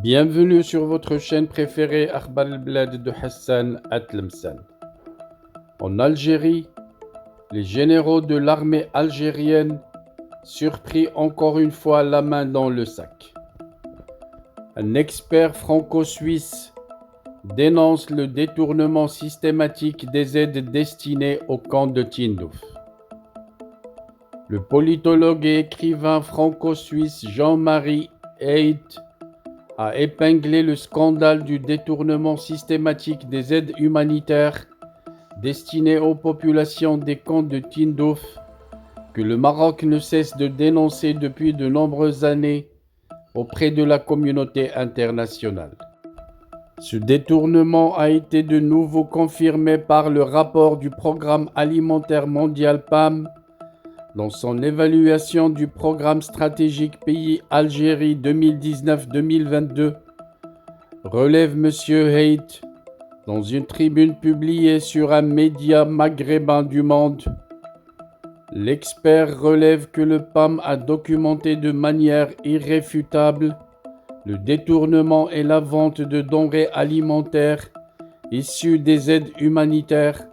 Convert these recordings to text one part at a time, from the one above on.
Bienvenue sur votre chaîne préférée Akhbar al-Blad de Hassan Atlemsan. En Algérie, les généraux de l'armée algérienne surpris encore une fois la main dans le sac. Un expert franco-suisse dénonce le détournement systématique des aides destinées au camp de Tindouf. Le politologue et écrivain franco-suisse Jean-Marie Heyt a épinglé le scandale du détournement systématique des aides humanitaires destinées aux populations des camps de Tindouf que le Maroc ne cesse de dénoncer depuis de nombreuses années auprès de la communauté internationale. Ce détournement a été de nouveau confirmé par le rapport du Programme alimentaire mondial PAM dans son évaluation du programme stratégique pays Algérie 2019-2022, relève M. Heyt dans une tribune publiée sur un média maghrébin du Monde. L'expert relève que le PAM a documenté de manière irréfutable le détournement et la vente de denrées alimentaires issues des aides humanitaires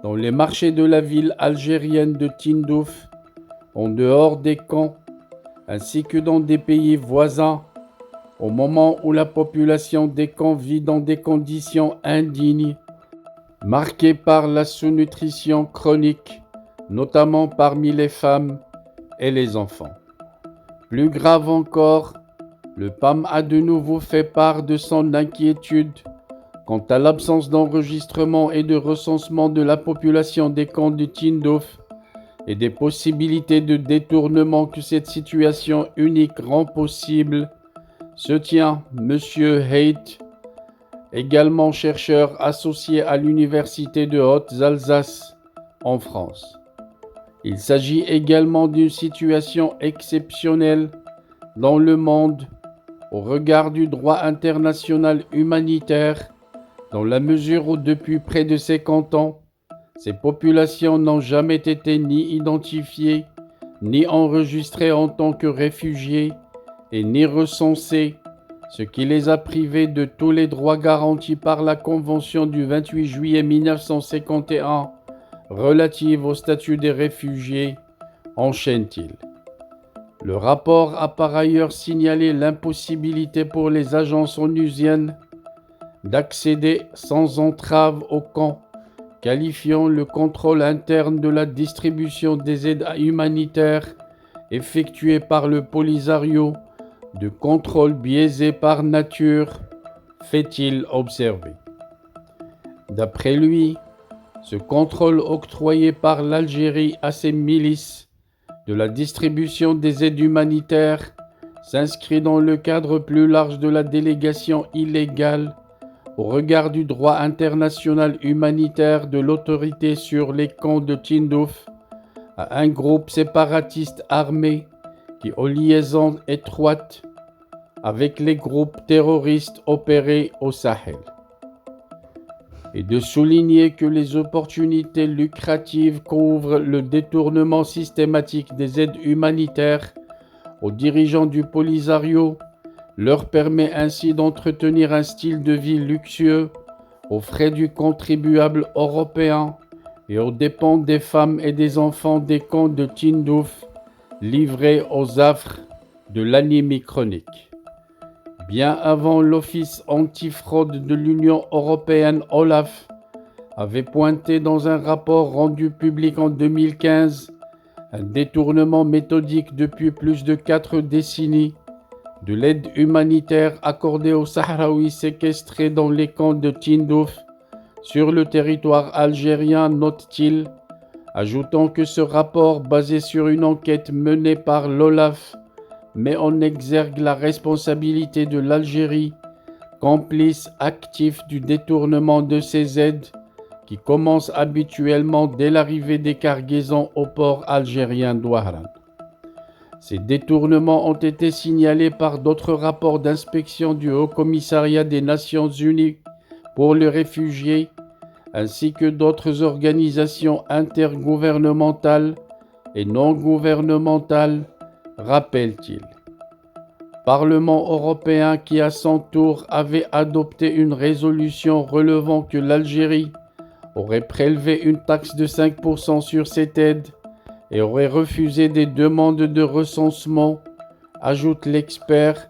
dans les marchés de la ville algérienne de Tindouf, en dehors des camps, ainsi que dans des pays voisins, au moment où la population des camps vit dans des conditions indignes, marquées par la sous-nutrition chronique, notamment parmi les femmes et les enfants. Plus grave encore, le PAM a de nouveau fait part de son inquiétude quant à l'absence d'enregistrement et de recensement de la population des camps de Tindouf et des possibilités de détournement que cette situation unique rend possible, se tient M. Heyt, également chercheur associé à l'Université de Haute-Alsace en France. Il s'agit également d'une situation exceptionnelle dans le monde au regard du droit international humanitaire, dans la mesure où depuis près de 50 ans, ces populations n'ont jamais été ni identifiées, ni enregistrées en tant que réfugiés, et ni recensées, ce qui les a privés de tous les droits garantis par la Convention du 28 juillet 1951 relative au statut des réfugiés, enchaîne-t-il. Le rapport a par ailleurs signalé l'impossibilité pour les agences onusiennes d'accéder sans entrave au camp, qualifiant le contrôle interne de la distribution des aides humanitaires effectué par le Polisario de contrôle biaisé par nature, fait-il observer. D'après lui, ce contrôle octroyé par l'Algérie à ses milices de la distribution des aides humanitaires s'inscrit dans le cadre plus large de la délégation illégale au regard du droit international humanitaire de l'autorité sur les camps de Tindouf à un groupe séparatiste armé qui, aux liaisons étroites avec les groupes terroristes opérés au Sahel, et de souligner que les opportunités lucratives qu'ouvre le détournement systématique des aides humanitaires aux dirigeants du Polisario leur permet ainsi d'entretenir un style de vie luxueux aux frais du contribuable européen et aux dépens des femmes et des enfants des camps de Tindouf livrés aux affres de l'anémie chronique. Bien avant l'Office antifraude de l'Union européenne OLAF avait pointé dans un rapport rendu public en 2015 un détournement méthodique depuis plus de 4 décennies de l'aide humanitaire accordée aux Sahraouis séquestrés dans les camps de Tindouf sur le territoire algérien, note-t-il, ajoutant que ce rapport, basé sur une enquête menée par l'OLAF, met en exergue la responsabilité de l'Algérie, complice actif du détournement de ces aides qui commence habituellement dès l'arrivée des cargaisons au port algérien d'Ouahran. Ces détournements ont été signalés par d'autres rapports d'inspection du Haut Commissariat des Nations Unies pour les réfugiés, ainsi que d'autres organisations intergouvernementales et non gouvernementales, rappelle-t-il. Parlement européen qui à son tour avait adopté une résolution relevant que l'Algérie aurait prélevé une taxe de 5% sur cette aide et aurait refusé des demandes de recensement, ajoute l'expert,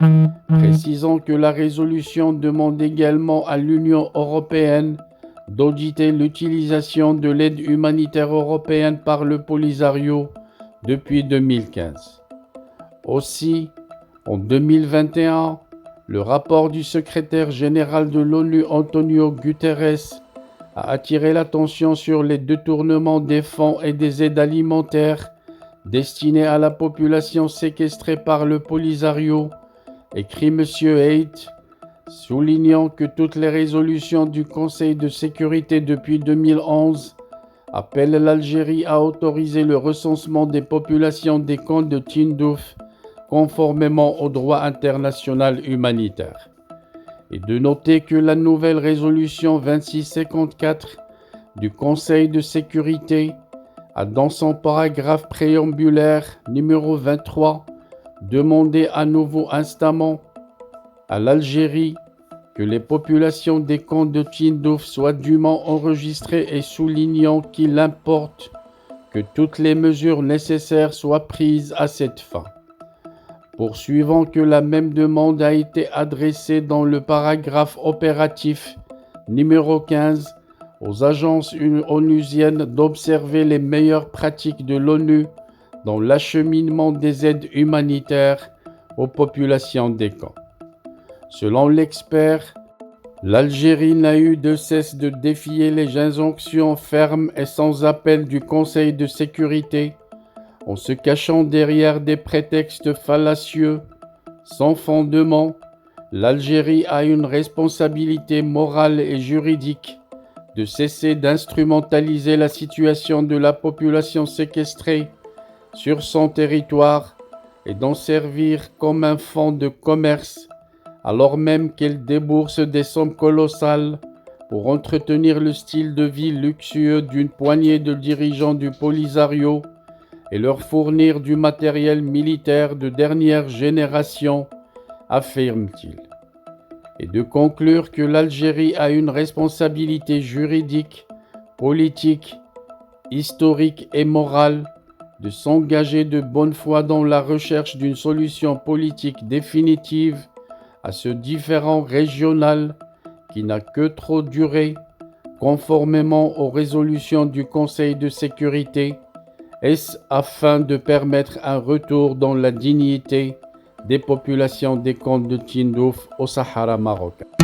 précisant que la résolution demande également à l'Union européenne d'auditer l'utilisation de l'aide humanitaire européenne par le Polisario depuis 2015. Aussi, en 2021, le rapport du secrétaire général de l'ONU Antonio Guterres a attiré l'attention sur les détournements des fonds et des aides alimentaires destinés à la population séquestrée par le Polisario, écrit M. Haidt, soulignant que toutes les résolutions du Conseil de sécurité depuis 2011 appellent l'Algérie à autoriser le recensement des populations des camps de Tindouf conformément au droit international humanitaire. Et de noter que la nouvelle résolution 2654 du Conseil de sécurité a dans son paragraphe préambulaire numéro 23 demandé à nouveau instamment à l'Algérie que les populations des camps de Tindouf soient dûment enregistrées et soulignant qu'il importe que toutes les mesures nécessaires soient prises à cette fin. Poursuivant que la même demande a été adressée dans le paragraphe opératif numéro 15 aux agences onusiennes d'observer les meilleures pratiques de l'ONU dans l'acheminement des aides humanitaires aux populations des camps. Selon l'expert, l'Algérie n'a eu de cesse de défier les injonctions fermes et sans appel du Conseil de sécurité en se cachant derrière des prétextes fallacieux, sans fondement. L'Algérie a une responsabilité morale et juridique de cesser d'instrumentaliser la situation de la population séquestrée sur son territoire et d'en servir comme un fonds de commerce, alors même qu'elle débourse des sommes colossales pour entretenir le style de vie luxueux d'une poignée de dirigeants du Polisario et leur fournir du matériel militaire de dernière génération, affirme-t-il. Et de conclure que l'Algérie a une responsabilité juridique, politique, historique et morale de s'engager de bonne foi dans la recherche d'une solution politique définitive à ce différend régional qui n'a que trop duré, conformément aux résolutions du Conseil de sécurité, est-ce afin de permettre un retour dans la dignité des populations des camps de Tindouf au Sahara marocain.